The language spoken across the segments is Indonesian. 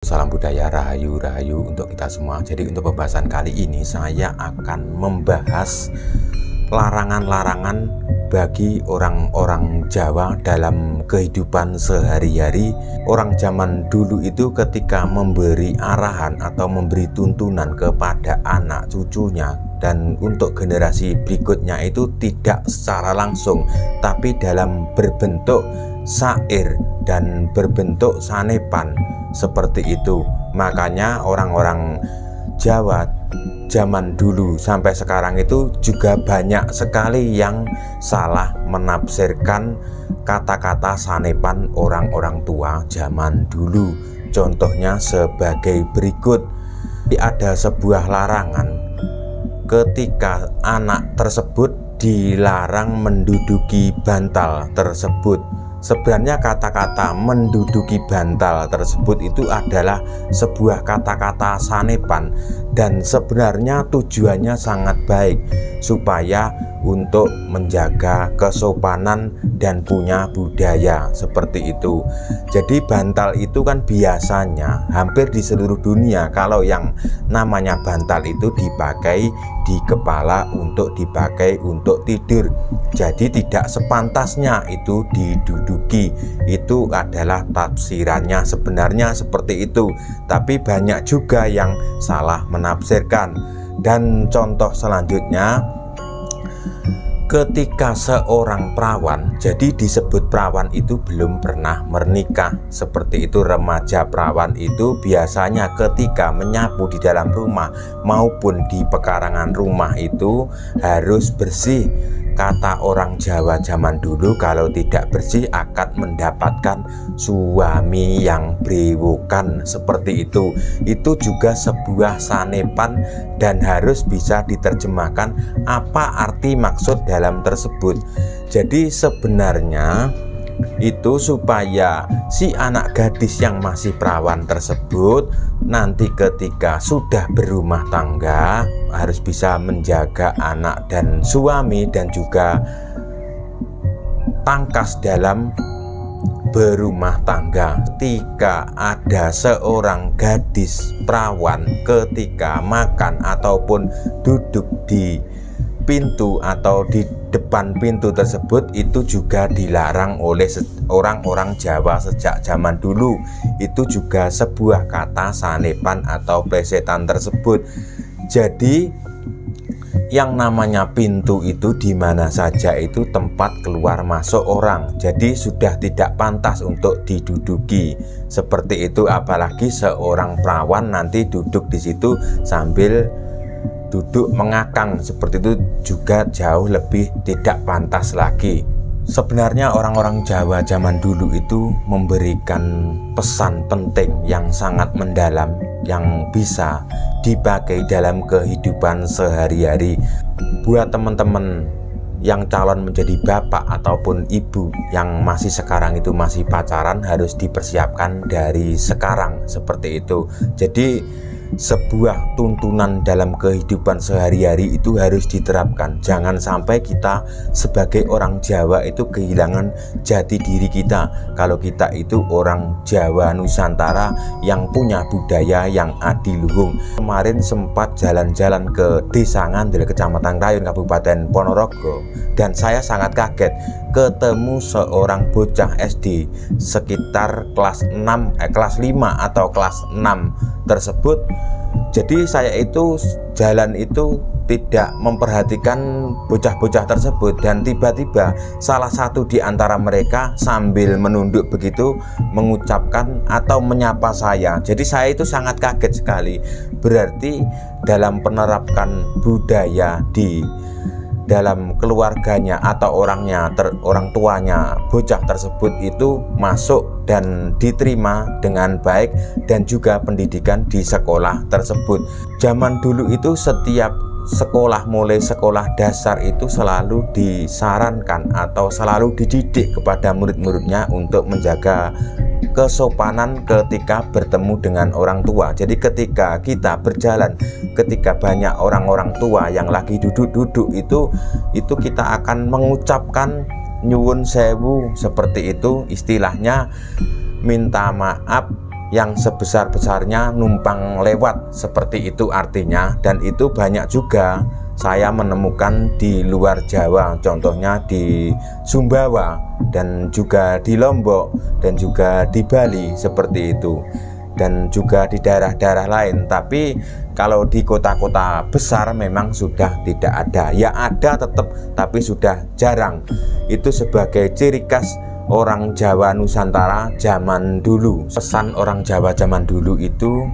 Salam budaya, rahayu untuk kita semua. Jadi untuk pembahasan kali ini saya akan membahas larangan-larangan bagi orang-orang Jawa dalam kehidupan sehari-hari. Orang zaman dulu itu ketika memberi arahan atau memberi tuntunan kepada anak cucunya dan untuk generasi berikutnya itu tidak secara langsung, tapi dalam berbentuk syair dan berbentuk sanepan seperti itu. Makanya orang-orang Jawa zaman dulu sampai sekarang itu juga banyak sekali yang salah menafsirkan kata-kata sanepan orang-orang tua zaman dulu. Contohnya sebagai berikut. Ada sebuah larangan ketika anak tersebut dilarang menduduki bantal tersebut. Sebenarnya kata-kata menduduki bantal tersebut itu adalah sebuah kata-kata sanepan dan sebenarnya tujuannya sangat baik supaya untuk menjaga kesopanan dan punya budaya seperti itu. Jadi bantal itu kan biasanya hampir di seluruh dunia kalau yang namanya bantal itu dipakai di kepala untuk dipakai untuk tidur. Jadi tidak sepantasnya itu diduduki. Itu adalah tafsirannya sebenarnya seperti itu. Tapi banyak juga yang salah menafsirkan. Dan contoh selanjutnya, ketika seorang perawan, jadi disebut perawan itu belum pernah menikah, seperti itu. Remaja perawan itu biasanya ketika menyapu di dalam rumah maupun di pekarangan rumah itu harus bersih. Kata orang Jawa zaman dulu, kalau tidak bersih akan mendapatkan suami yang brewokan, seperti itu. Itu juga sebuah sanepan dan harus bisa diterjemahkan apa arti maksud dalam tersebut. Jadi sebenarnya itu supaya si anak gadis yang masih perawan tersebut nanti ketika sudah berumah tangga harus bisa menjaga anak dan suami dan juga tangkas dalam berumah tangga. Ketika ada seorang gadis perawan ketika makan ataupun duduk di pintu atau di depan pintu tersebut itu juga dilarang oleh orang-orang Jawa sejak zaman dulu. Itu juga sebuah kata sanepan atau plesetan tersebut. Jadi yang namanya pintu itu di mana saja itu tempat keluar masuk orang. Jadi sudah tidak pantas untuk diduduki seperti itu, apalagi seorang perawan nanti duduk di situ sambil duduk mengakang, seperti itu juga jauh lebih tidak pantas lagi. Sebenarnya orang-orang Jawa zaman dulu itu memberikan pesan penting yang sangat mendalam yang bisa dipakai dalam kehidupan sehari-hari. Buat teman-teman yang calon menjadi bapak ataupun ibu yang masih sekarang itu masih pacaran, harus dipersiapkan dari sekarang seperti itu. Jadi sebuah tuntunan dalam kehidupan sehari-hari itu harus diterapkan. Jangan sampai kita sebagai orang Jawa itu kehilangan jati diri kita. Kalau kita itu orang Jawa Nusantara yang punya budaya yang adiluhung. Kemarin sempat jalan-jalan ke Desa Ngandel, Kecamatan Rayun, Kabupaten Ponorogo, dan saya sangat kaget ketemu seorang bocah SD sekitar kelas 5 atau kelas 6 tersebut. Jadi saya itu jalan itu tidak memperhatikan bocah-bocah tersebut dan tiba-tiba salah satu di antara mereka sambil menunduk begitu mengucapkan atau menyapa saya. Jadi saya itu sangat kaget sekali. Berarti dalam penerapkan budaya di dalam keluarganya atau orang tuanya bocah tersebut itu masuk dan diterima dengan baik dan juga pendidikan di sekolah tersebut. Zaman dulu itu setiap sekolah, mulai sekolah dasar itu selalu disarankan atau selalu dididik kepada murid-muridnya untuk menjaga kesopanan ketika bertemu dengan orang tua. Jadi ketika kita berjalan, ketika banyak orang-orang tua yang lagi duduk-duduk itu kita akan mengucapkan nyuwun sewu, seperti itu istilahnya, minta maaf yang sebesar-besarnya numpang lewat, seperti itu artinya. Dan itu banyak juga saya menemukan di luar Jawa, contohnya di Sumbawa dan juga di Lombok dan juga di Bali seperti itu, dan juga di daerah-daerah lain. Tapi kalau di kota-kota besar memang sudah tidak ada. Ya ada tetap, tapi sudah jarang. Itu sebagai ciri khas orang Jawa Nusantara zaman dulu. Pesan orang Jawa zaman dulu itu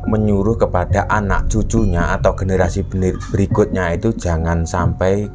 menyuruh kepada anak cucunya atau generasi berikutnya itu jangan sampai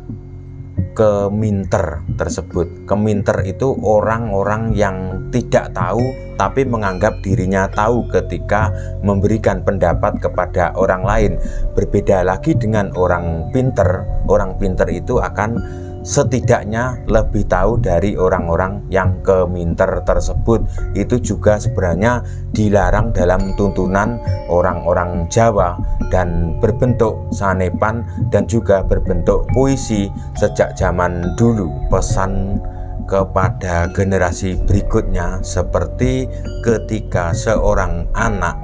keminter tersebut. Keminter itu orang-orang yang tidak tahu tapi menganggap dirinya tahu ketika memberikan pendapat kepada orang lain. Berbeda lagi dengan orang pinter. Orang pinter itu akan setidaknya lebih tahu dari orang-orang yang keminter tersebut. Itu juga sebenarnya dilarang dalam tuntunan orang-orang Jawa dan berbentuk sanepan dan juga berbentuk puisi sejak zaman dulu. Pesan kepada generasi berikutnya seperti ketika seorang anak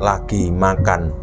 lagi makan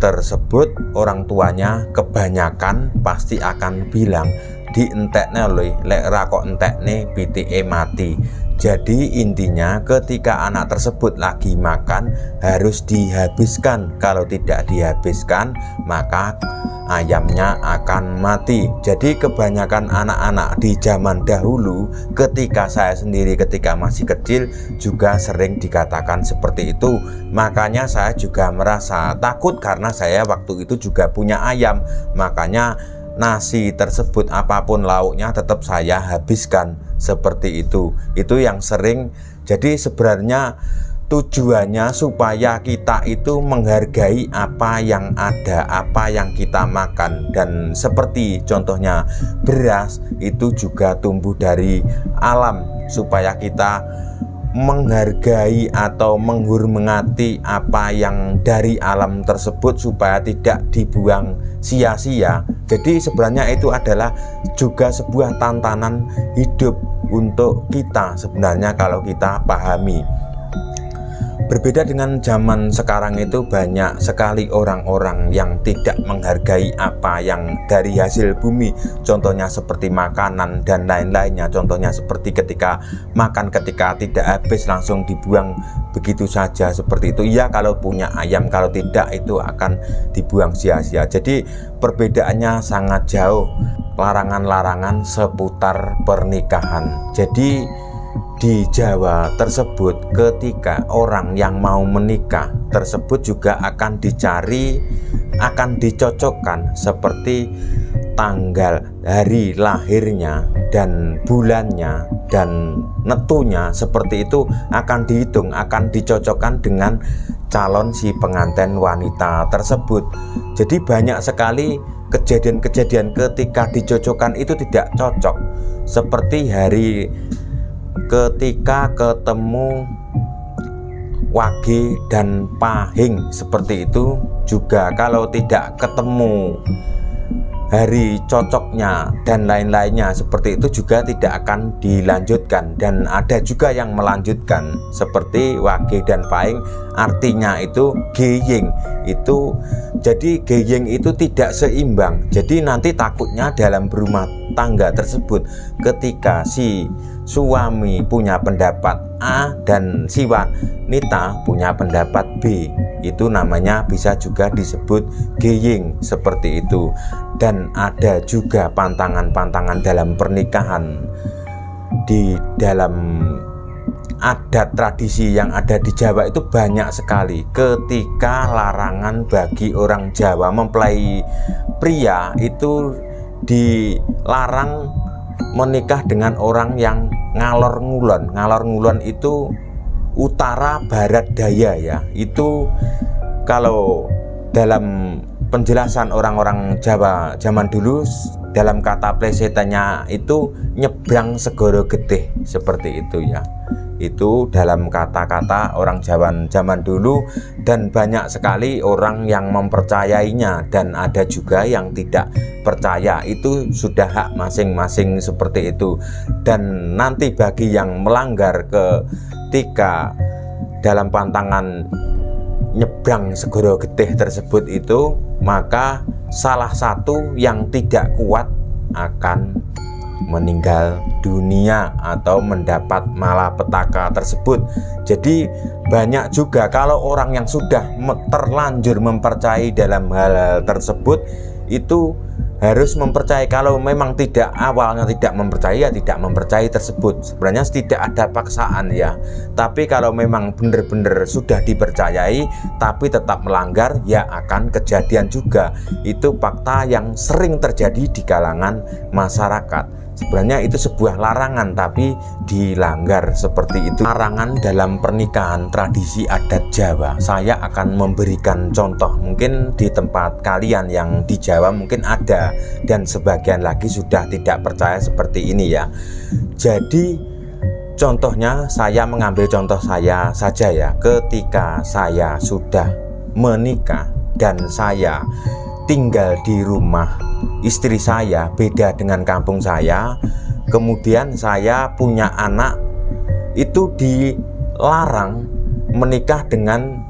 tersebut, orang tuanya kebanyakan pasti akan bilang, dientekne lho, lek ra kok entekne pitike mati. Jadi intinya ketika anak tersebut lagi makan harus dihabiskan. Kalau tidak dihabiskan maka ayamnya akan mati. Jadi kebanyakan anak-anak di zaman dahulu, ketika saya sendiri ketika masih kecil juga sering dikatakan seperti itu. Makanya saya juga merasa takut karena saya waktu itu juga punya ayam. Makanya nasi tersebut apapun lauknya tetap saya habiskan seperti itu. Itu yang sering. Jadi sebenarnya tujuannya supaya kita itu menghargai apa yang ada, apa yang kita makan. Dan seperti contohnya beras itu juga tumbuh dari alam, supaya kita menghargai atau menghormati apa yang dari alam tersebut supaya tidak dibuang sia-sia. Jadi sebenarnya itu adalah juga sebuah tantangan hidup untuk kita sebenarnya kalau kita pahami. Berbeda dengan zaman sekarang itu banyak sekali orang-orang yang tidak menghargai apa yang dari hasil bumi. Contohnya seperti makanan dan lain-lainnya. Contohnya seperti ketika makan, ketika tidak habis langsung dibuang begitu saja seperti itu. Iya kalau punya ayam, kalau tidak itu akan dibuang sia-sia. Jadi perbedaannya sangat jauh. Larangan-larangan seputar pernikahan. Jadi di Jawa tersebut ketika orang yang mau menikah tersebut juga akan dicari, akan dicocokkan seperti tanggal hari lahirnya dan bulannya dan netunya, seperti itu akan dihitung, akan dicocokkan dengan calon si pengantin wanita tersebut. Jadi banyak sekali kejadian-kejadian ketika dicocokkan itu tidak cocok, seperti hari ketika ketemu Wage dan Pahing seperti itu juga, kalau tidak ketemu hari cocoknya dan lain-lainnya seperti itu juga tidak akan dilanjutkan. Dan ada juga yang melanjutkan seperti Wage dan Pahing, artinya itu geying itu. Jadi geying itu tidak seimbang. Jadi nanti takutnya dalam berumah tangga tersebut ketika si suami punya pendapat A dan si wanita punya pendapat B, itu namanya bisa juga disebut geying seperti itu. Dan ada juga pantangan-pantangan dalam pernikahan. Di dalam adat tradisi yang ada di Jawa itu banyak sekali. Ketika larangan bagi orang Jawa mempelai pria itu dilarang menikah dengan orang yang ngalor ngulon. Ngalor ngulon itu utara barat daya ya. Itu kalau dalam penjelasan orang-orang Jawa zaman dulu, dalam kata plesetannya itu nyebrang segoro getih seperti itu ya. Itu dalam kata-kata orang Jawa zaman dulu, dan banyak sekali orang yang mempercayainya dan ada juga yang tidak percaya. Itu sudah hak masing-masing seperti itu. Dan nanti bagi yang melanggar ketika dalam pantangan nyebrang Segoro Getih tersebut itu, maka salah satu yang tidak kuat akan meninggal dunia atau mendapat malapetaka tersebut. Jadi banyak juga kalau orang yang sudah terlanjur mempercayai dalam hal tersebut itu harus mempercayai. Kalau memang tidak, awalnya tidak mempercayai, ya tidak mempercayai tersebut. Sebenarnya tidak ada paksaan ya, tapi kalau memang benar-benar sudah dipercayai tapi tetap melanggar, ya akan kejadian juga. Itu fakta yang sering terjadi di kalangan masyarakat. Sebenarnya itu sebuah larangan tapi dilanggar seperti itu. Larangan dalam pernikahan tradisi adat Jawa. Saya akan memberikan contoh, mungkin di tempat kalian yang di Jawa mungkin ada, dan sebagian lagi sudah tidak percaya seperti ini ya. Jadi contohnya, saya mengambil contoh saya saja ya. Ketika saya sudah menikah dan saya tinggal di rumah istri saya, beda dengan kampung saya, kemudian saya punya anak, itu dilarang menikah dengan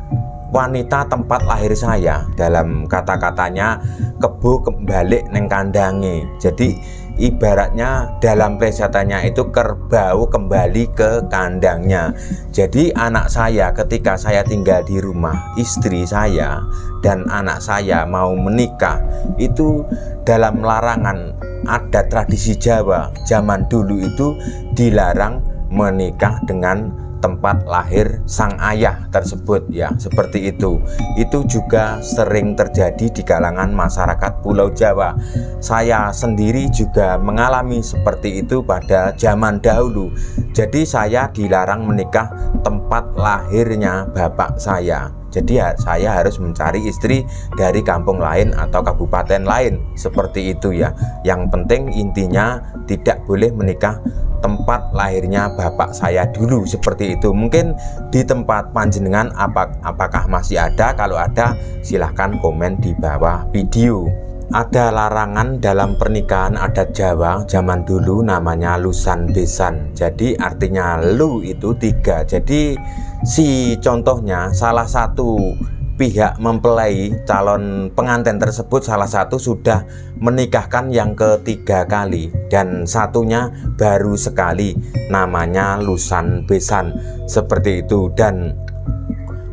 wanita tempat lahir saya. Dalam kata-katanya, kebo kembali neng kandange. Jadi ibaratnya dalam plesetannya itu kerbau kembali ke kandangnya. Jadi anak saya ketika saya tinggal di rumah istri saya dan anak saya mau menikah, itu dalam larangan adat tradisi Jawa zaman dulu itu dilarang menikah dengan tempat lahir sang ayah tersebut ya, seperti itu. Itu juga sering terjadi di kalangan masyarakat Pulau Jawa. Saya sendiri juga mengalami seperti itu pada zaman dahulu. Jadi saya dilarang menikah tempat lahirnya bapak saya. Jadi saya harus mencari istri dari kampung lain atau kabupaten lain, seperti itu ya. Yang penting intinya tidak boleh menikah tempat lahirnya bapak saya dulu, seperti itu. Mungkin di tempat panjenengan apakah masih ada? Kalau ada silahkan komen di bawah video. Ada larangan dalam pernikahan adat Jawa zaman dulu namanya lusan besan. Jadi artinya lu itu 3. Jadi si contohnya salah satu pihak mempelai calon pengantin tersebut, salah satu sudah menikahkan yang ketiga kali dan satunya baru sekali, namanya lusan besan, seperti itu. Dan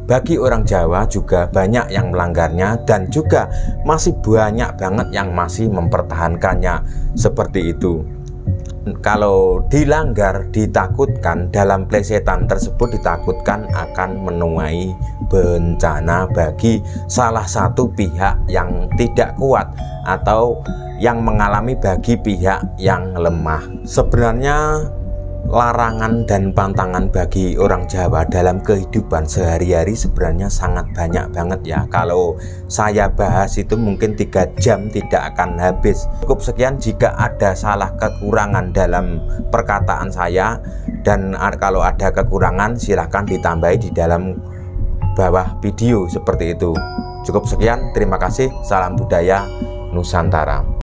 bagi orang Jawa juga banyak yang melanggarnya dan juga masih banyak banget yang masih mempertahankannya, seperti itu. Kalau dilanggar, ditakutkan dalam plesetan tersebut ditakutkan akan menuai bencana bagi salah satu pihak yang tidak kuat atau yang mengalami bagi pihak yang lemah. Sebenarnya larangan dan pantangan bagi orang Jawa dalam kehidupan sehari-hari sebenarnya sangat banyak banget ya. Kalau saya bahas itu mungkin 3 jam tidak akan habis. Cukup sekian, jika ada salah kekurangan dalam perkataan saya, dan kalau ada kekurangan silahkan ditambahi di dalam bawah video, seperti itu. Cukup sekian, terima kasih, salam budaya Nusantara.